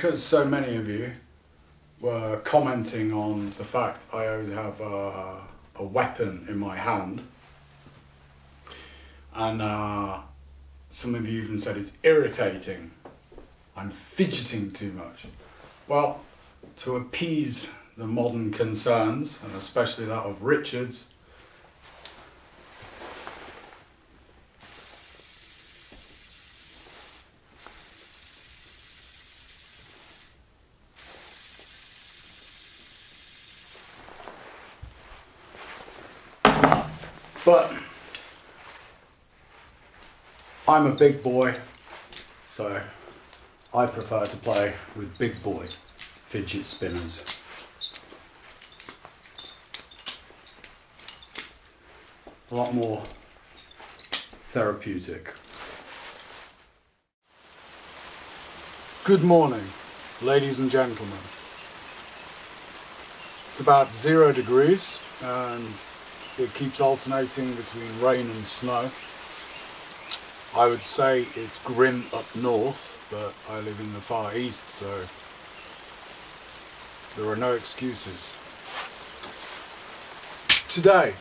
because so many of you were commenting on the fact I always have a weapon in my hand, and some of you even said it's irritating, I'm fidgeting too much. Well, to appease the modern concerns, and especially that of Richard's, but I'm a big boy, so I prefer to play with big boy fidget spinners. A lot more therapeutic. Good morning, ladies and gentlemen. It's about 0 degrees and it keeps alternating between rain and snow. I would say it's grim up north, but I live in the far east, so there are no excuses. Today,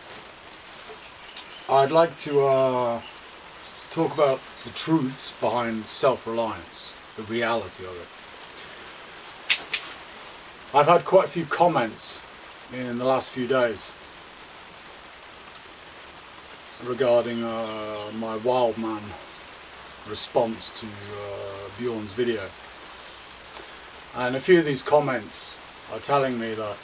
I'd like to talk about the truths behind self-reliance, the reality of it. I've had quite a few comments in the last few days regarding my wild man response to Bjorn's video, and a few of these comments are telling me that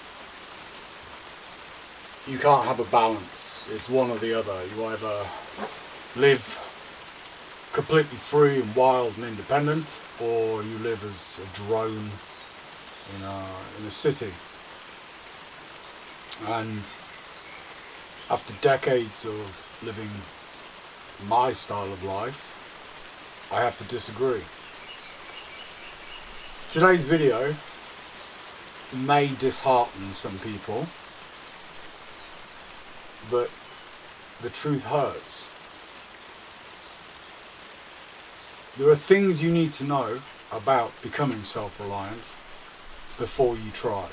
you can't have a balance, it's one or the other. You either live completely free and wild and independent, or you live as a drone in a city. And after decades of living my style of life, I have to disagree. Today's video may dishearten some people, but the truth hurts. There are things you need to know about becoming self-reliant before you try.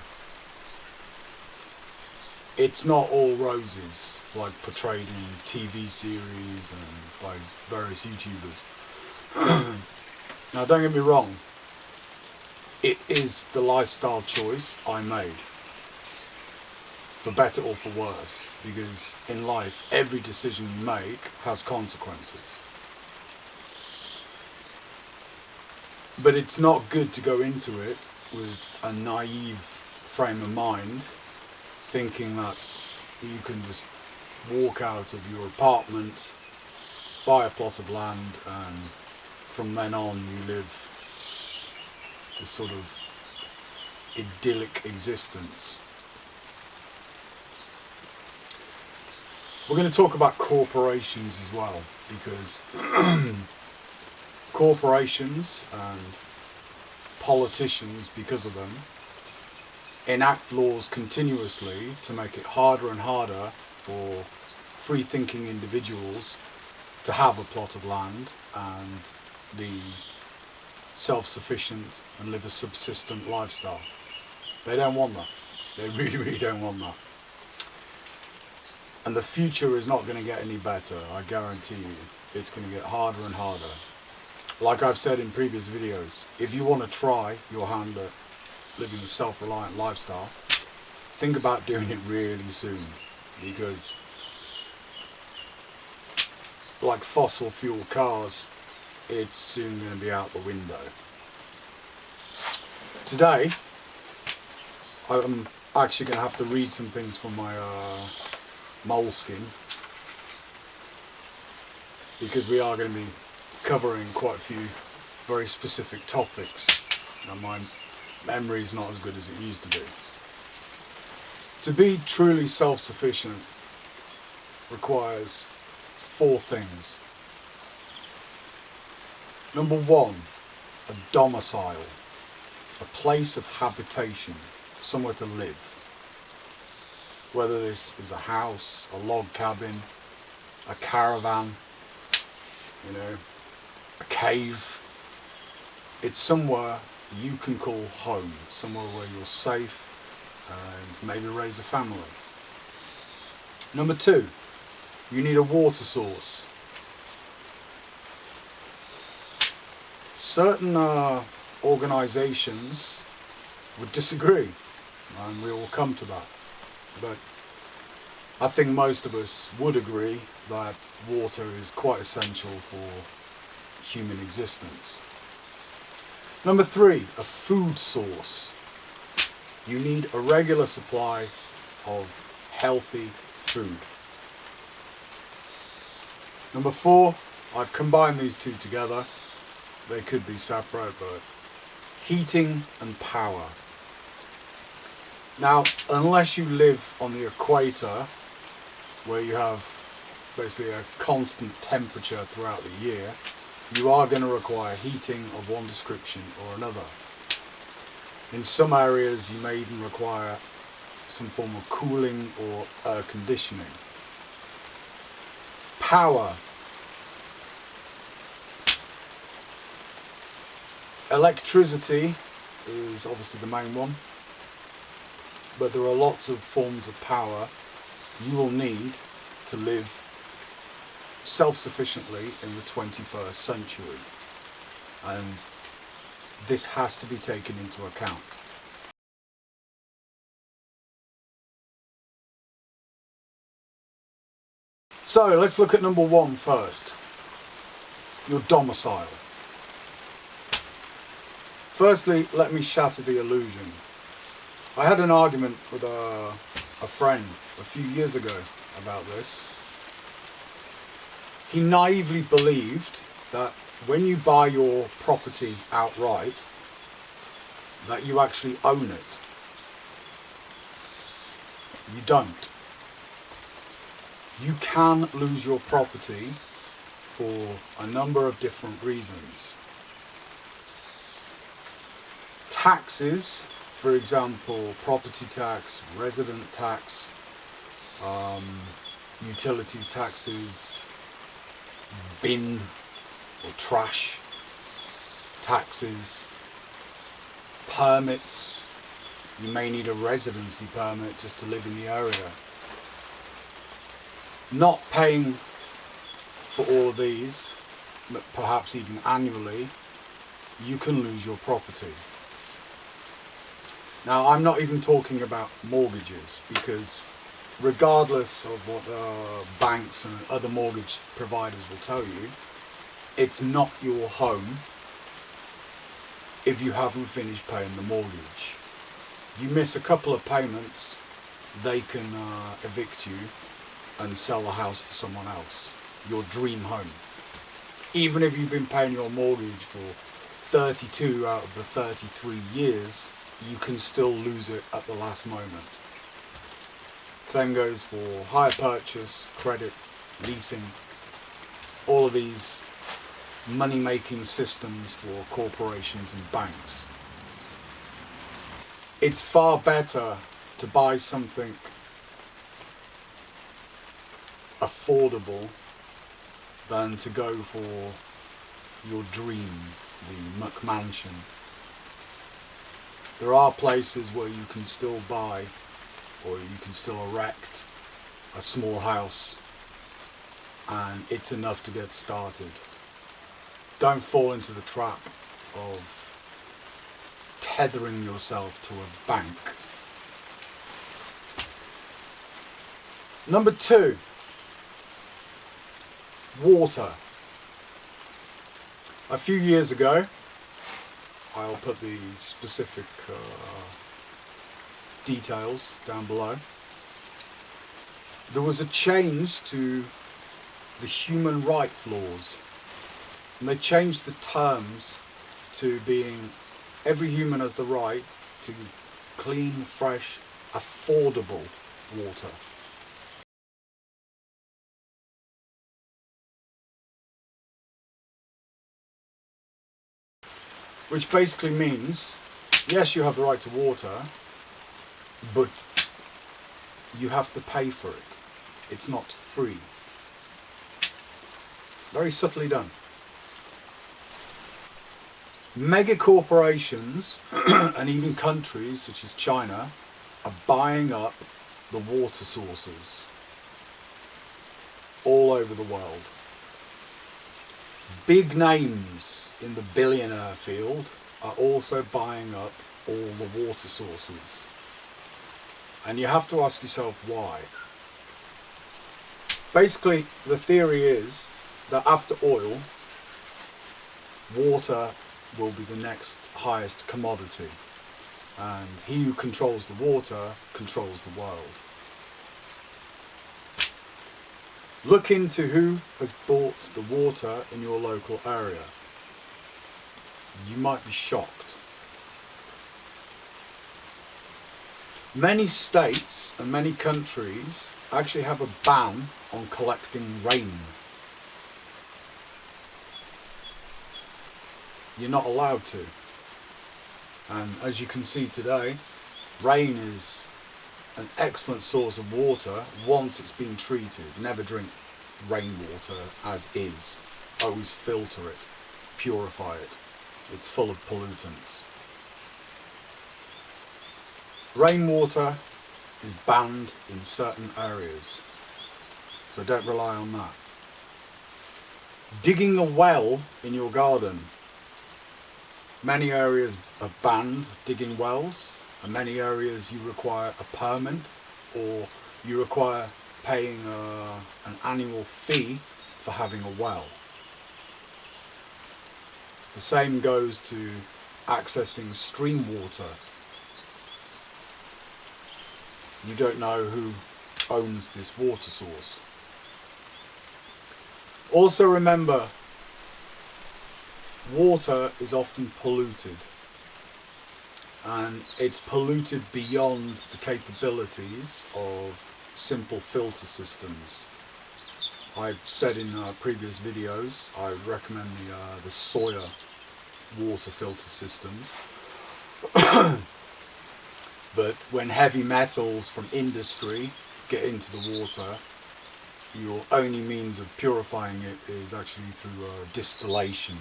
It's not all roses like portrayed in TV series and by various YouTubers. Now don't get me wrong, it is the lifestyle choice I made, for better or for worse, because in life every decision you make has consequences. But it's not good to go into it with a naive frame of mind, thinking that you can just walk out of your apartment, buy a plot of land, and from then on you live this sort of idyllic existence. We're going to talk about corporations as well, because corporations and politicians, because of them, enact laws continuously to make it harder and harder for free-thinking individuals to have a plot of land and be self-sufficient and live a subsistent lifestyle. They don't want that. They really, really don't want that. And the future is not going to get any better, I guarantee you. It's going to get harder and harder. Like I've said in previous videos, if you want to try your hand at living a self-reliant lifestyle, think about doing it really soon, because like fossil fuel cars, it's soon going to be out the window. Today, I'm actually going to have to read some things from my moleskin, because we are going to be covering quite a few very specific topics. Now my memory is not as good as it used to be. To be truly self-sufficient requires 4 things. Number 1, a domicile, a place of habitation, somewhere to live. Whether this is a house, a log cabin, a caravan, a cave, it's somewhere you can call home, somewhere where you're safe and maybe raise a family. Number 2, you need a water source. Certain organisations would disagree, and we will come to that. But I think most of us would agree that water is quite essential for human existence. Number 3, a food source. You need a regular supply of healthy food. Number 4, I've combined these two together. They could be separate, but heating and power. Now, unless you live on the equator, where you have basically a constant temperature throughout the year, you are going to require heating of one description or another. In some areas, you may even require some form of cooling or air conditioning. Power. Electricity is obviously the main one, but there are lots of forms of power you will need to live self-sufficiently in the 21st century, and this has to be taken into account. So let's look at number 1 first, your domicile. Firstly, let me shatter the illusion. I had an argument with a friend a few years ago about this. He naively believed that when you buy your property outright, that you actually own it. You don't. You can lose your property for a number of different reasons. Taxes, for example, property tax, resident tax, utilities taxes, bin or trash taxes, permits. You may need a residency permit just to live in the area. Not paying for all of these, perhaps even annually, you can lose your property. Now, I'm not even talking about mortgages, because regardless of what banks and other mortgage providers will tell you, it's not your home if you haven't finished paying the mortgage. You miss a couple of payments, they can evict you and sell the house to someone else, your dream home. Even if you've been paying your mortgage for 32 out of the 33 years, you can still lose it at the last moment. Same goes for hire purchase, credit, leasing, all of these money-making systems for corporations and banks. It's far better to buy something affordable than to go for your dream, the McMansion. There are places where you can still buy, or you can still erect a small house, and it's enough to get started. Don't fall into the trap of tethering yourself to a bank. Number 2, water. A few years ago, I'll put the specific details down below, there was a change to the human rights laws, and they changed the terms to being every human has the right to clean, fresh, affordable water. Which basically means, yes, you have the right to water, but you have to pay for it. It's not free. Very subtly done. Mega corporations and even countries such as China are buying up the water sources all over the world. Big names in the billionaire field are also buying up all the water sources. And you have to ask yourself why. Basically, the theory is that after oil, water will be the next highest commodity. And he who controls the water controls the world. Look into who has bought the water in your local area. You might be shocked. Many states and many countries actually have a ban on collecting rain. You're not allowed to. And as you can see today, rain is an excellent source of water once it's been treated. Never drink rainwater as is. Always filter it, purify it. It's full of pollutants. Rainwater is banned in certain areas, so don't rely on that. Digging a well in your garden. Many areas are banned digging wells, and many areas you require a permit or you require paying an annual fee for having a well. The same goes to accessing stream water. You don't know who owns this water source. Also remember, water is often polluted, and it's polluted beyond the capabilities of simple filter systems. I've said in previous videos I recommend the soya water filter systems. But when heavy metals from industry get into the water, your only means of purifying it is actually through distillation,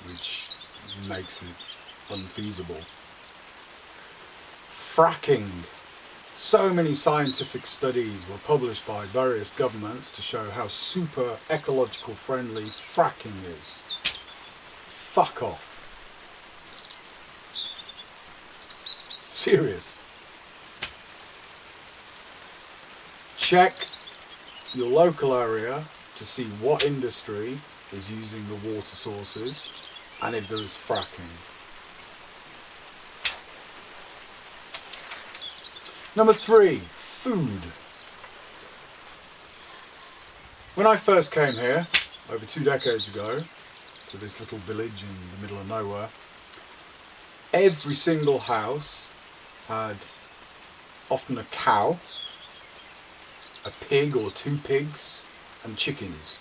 which makes it unfeasible. Fracking. So many scientific studies were published by various governments to show how super ecological friendly fracking is. Fuck off. Serious. Check your local area to see what industry is using the water sources and if there is fracking. Number 3, food. When I first came here, over 2 decades ago, to this little village in the middle of nowhere, every single house had often a cow, a pig or 2 pigs, and chickens.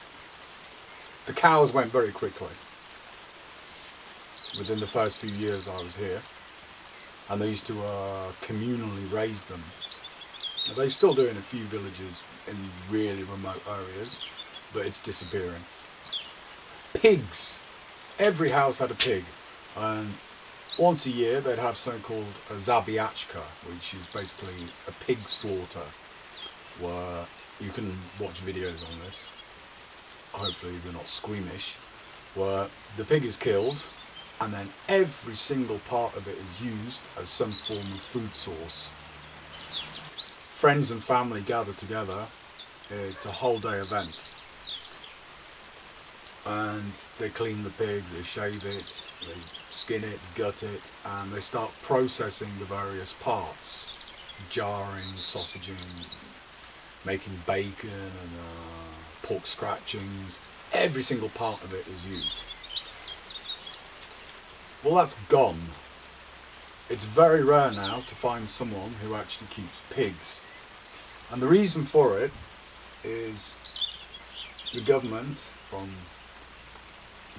The cows went very quickly within the first few years I was here, and they used to communally raise them. They still do in a few villages in really remote areas, but it's disappearing. Pigs. Every house had a pig, and once a year they'd have something called a zabiachka, which is basically a pig slaughter, where you can watch videos on this, hopefully they're not squeamish, where the pig is killed and then every single part of it is used as some form of food source. Friends and family gather together. It's a whole day event, and they clean the pig, they shave it, they skin it, gut it, and they start processing the various parts, jarring, sausaging, making bacon and pork scratchings. Every single part of it is used. Well, that's gone. It's very rare now to find someone who actually keeps pigs. And the reason for it is the government, from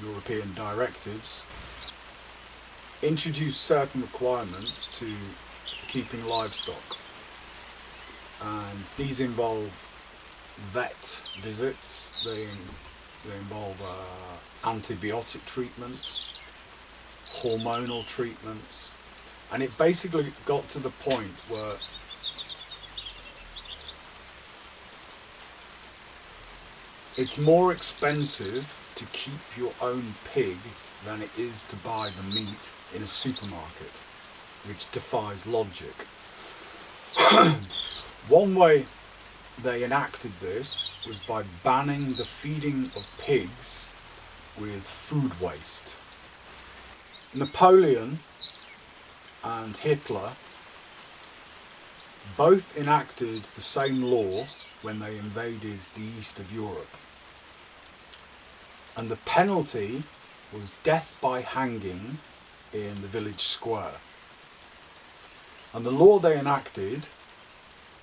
European directives, introduced certain requirements to keeping livestock. And these involve vet visits, they involve antibiotic treatments, hormonal treatments, and it basically got to the point where it's more expensive to keep your own pig than it is to buy the meat in a supermarket, which defies logic. One way they enacted this was by banning the feeding of pigs with food waste. Napoleon and Hitler both enacted the same law when they invaded the east of Europe. And the penalty was death by hanging in the village square. And the law they enacted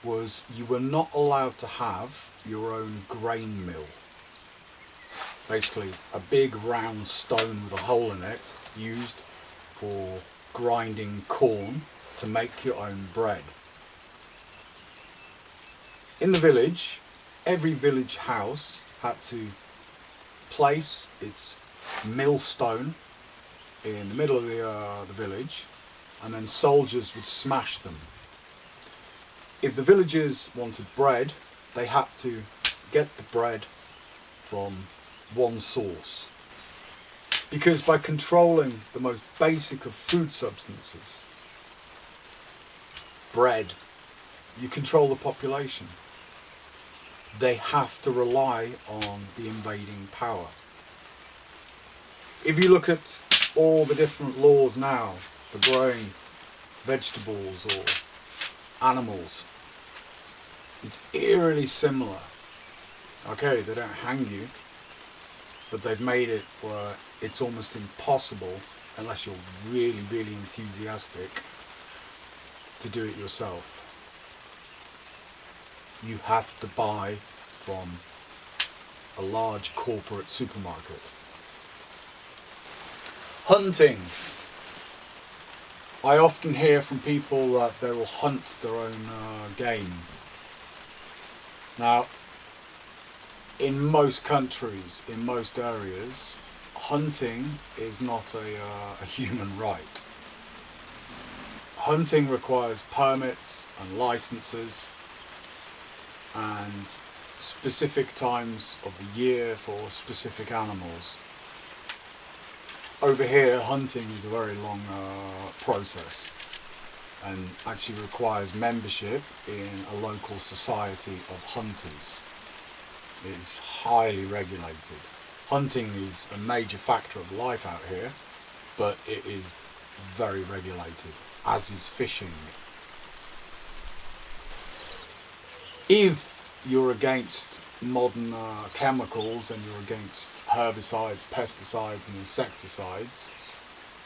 was you were not allowed to have your own grain mill. Basically a big round stone with a hole in it used for grinding corn to make your own bread. In the village, every village house had to place its millstone in the middle of the village, and then soldiers would smash them. If the villagers wanted bread, they had to get the bread from one source. Because by controlling the most basic of food substances, bread, you control the population. They have to rely on the invading power. If you look at all the different laws now for growing vegetables or animals, it's eerily similar. Okay, they don't hang you, but they've made it where it's almost impossible, unless you're really, really enthusiastic, to do it yourself. You have to buy from a large corporate supermarket. Hunting. I often hear from people that they will hunt their own game. Now, in most countries, in most areas, hunting is not a human right. Hunting requires permits and licenses and specific times of the year for specific animals. Over here, hunting is a very long process and actually requires membership in a local society of hunters. It is highly regulated. Hunting is a major factor of life out here, but it is very regulated, as is fishing. If you're against modern chemicals and you're against herbicides, pesticides and insecticides,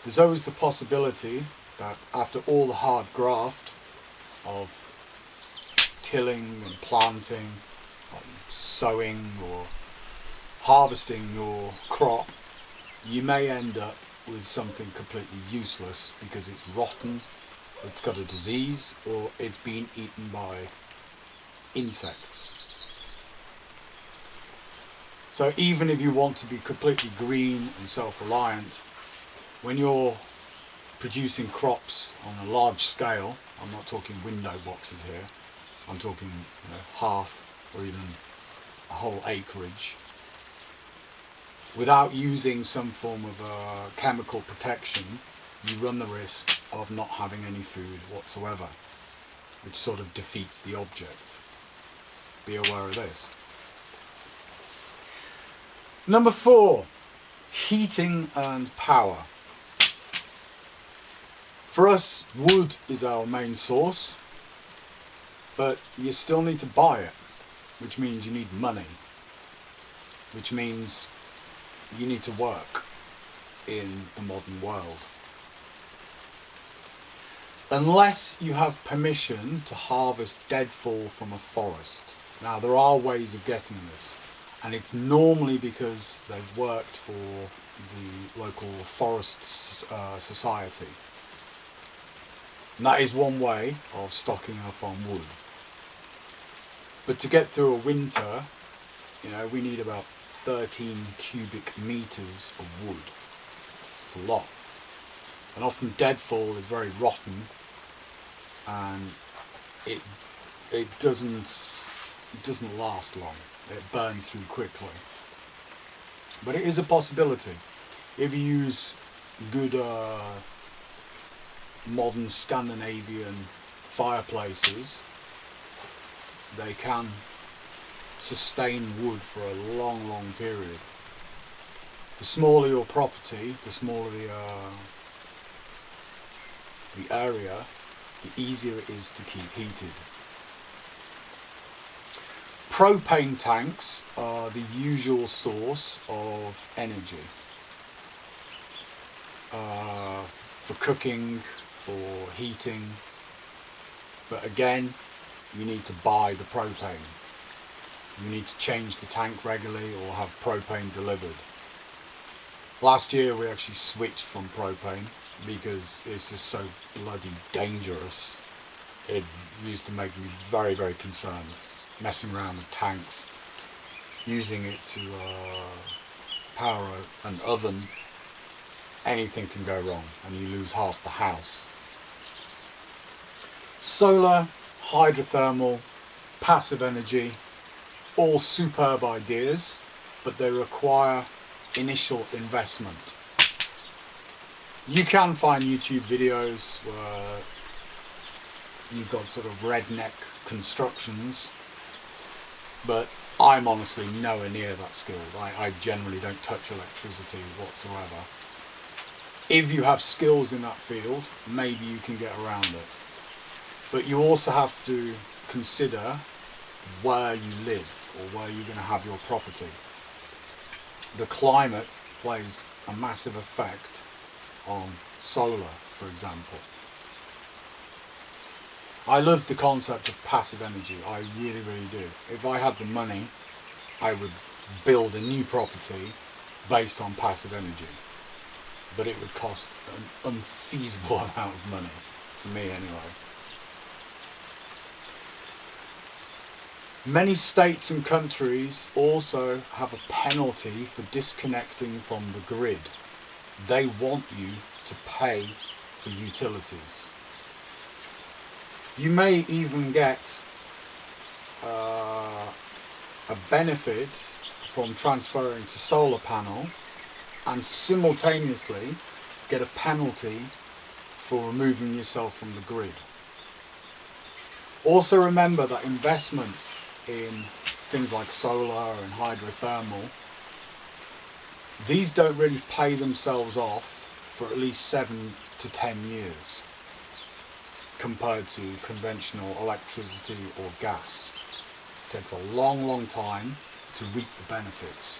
there's always the possibility that after all the hard graft of tilling and planting, sowing or harvesting your crop, you may end up with something completely useless because it's rotten, it's got a disease, or it's been eaten by insects. So even if you want to be completely green and self-reliant, when you're producing crops on a large scale, I'm not talking window boxes here, I'm talking half or even a whole acreage, without using some form of chemical protection, you run the risk of not having any food whatsoever, which sort of defeats the object. Be aware of this. Number 4, heating and power. For us, wood is our main source, but you still need to buy it, which means you need money, which means you need to work in the modern world. Unless you have permission to harvest deadfall from a forest. Now, there are ways of getting this, and it's normally because they've worked for the local forest society. And that is one way of stocking up on wood. But to get through a winter, we need about 13 cubic meters of wood. It's a lot. And often deadfall is very rotten, and it doesn't last long. It burns through quickly. But it is a possibility. If you use good modern Scandinavian fireplaces, they can sustain wood for a long, long period. The smaller your property, the smaller the area, the easier it is to keep heated. Propane tanks are the usual source of energy for cooking, for heating, but again, you need to buy the propane. You need to change the tank regularly or have propane delivered. Last year we actually switched from propane because it's just so bloody dangerous. It used to make me very, very concerned, messing around with tanks, using it to power an oven. Anything can go wrong and you lose half the house. Solar, hydrothermal, passive energy, all superb ideas, but they require initial investment. You can find YouTube videos where you've got sort of redneck constructions, but I'm honestly nowhere near that skilled. I generally don't touch electricity whatsoever. If you have skills in that field, maybe you can get around it. But you also have to consider where you live or where you're going to have your property. The climate plays a massive effect on solar, for example. I love the concept of passive energy. I really, really do. If I had the money, I would build a new property based on passive energy. But it would cost an unfeasible amount of money, for me anyway. Many states and countries also have a penalty for disconnecting from the grid. They want you to pay for utilities. You may even get a benefit from transferring to solar panel and simultaneously get a penalty for removing yourself from the grid. Also remember that investment in things like solar and hydrothermal, these don't really pay themselves off for at least 7 to 10 years compared to conventional electricity or gas. It takes a long, long time to reap the benefits.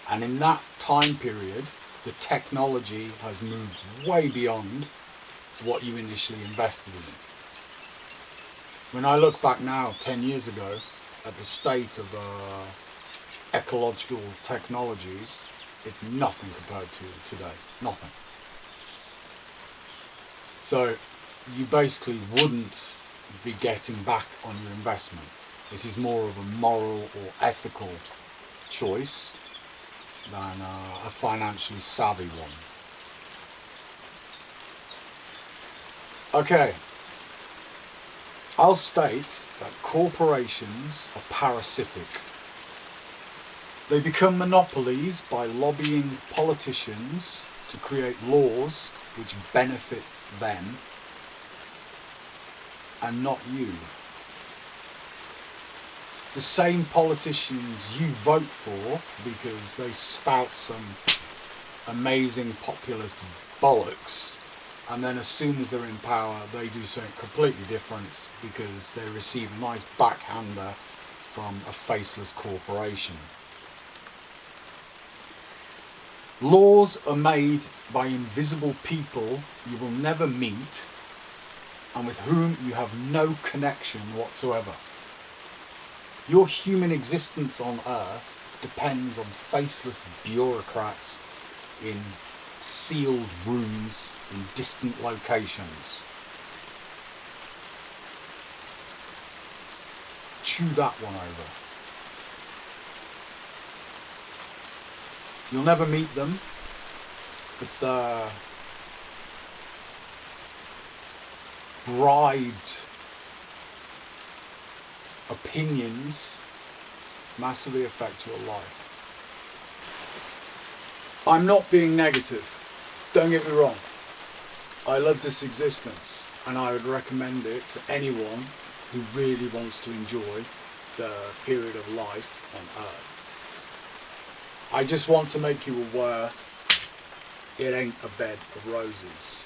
And in that time period, the technology has moved way beyond what you initially invested in. When I look back now, 10 years ago, at the state of ecological technologies, it's nothing compared to today. Nothing. So you basically wouldn't be getting back on your investment. It is more of a moral or ethical choice than a financially savvy one. Okay, I'll state that corporations are parasitic. They become monopolies by lobbying politicians to create laws which benefit them and not you. The same politicians you vote for because they spout some amazing populist bollocks, and then as soon as they're in power they do something completely different because they receive a nice backhander from a faceless corporation. Laws are made by invisible people you will never meet and with whom you have no connection whatsoever. Your human existence on Earth depends on faceless bureaucrats in sealed rooms in distant locations. Chew that one over. You'll never meet them, but prescribed opinions massively affect your life. I'm not being negative, don't get me wrong. I love this existence and I would recommend it to anyone who really wants to enjoy the period of life on Earth. I just want to make you aware it ain't a bed of roses,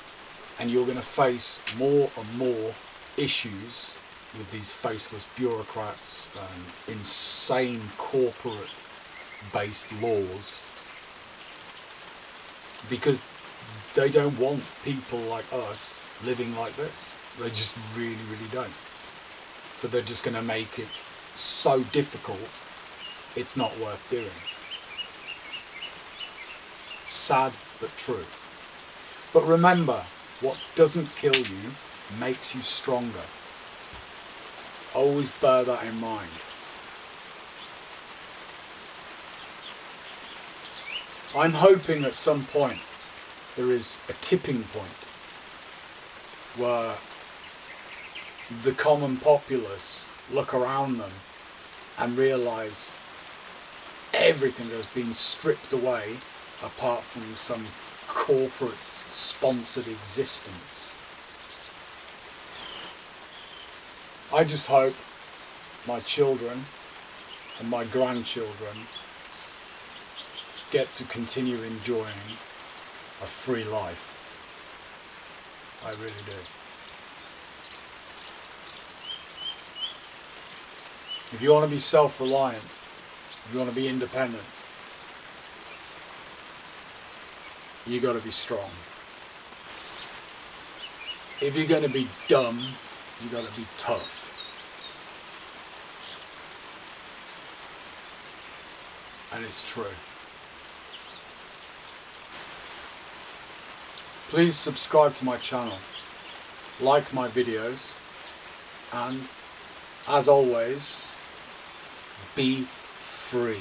and you're going to face more and more issues with these faceless bureaucrats and insane corporate based laws, because they don't want people like us living like this. They just really don't. So they're just going to make it so difficult it's not worth doing. Sad but true. But remember, what doesn't kill you makes you stronger. Always bear that in mind. I'm hoping at some point there is a tipping point where the common populace look around them and realise everything has been stripped away apart from some corporate sponsored existence. I just hope my children and my grandchildren get to continue enjoying a free life. I really do. If you want to be self-reliant, if you want to be independent, you got to be strong. If you're going to be dumb, you got to be tough. And it's true. Please subscribe to my channel, like my videos, and as always, be free.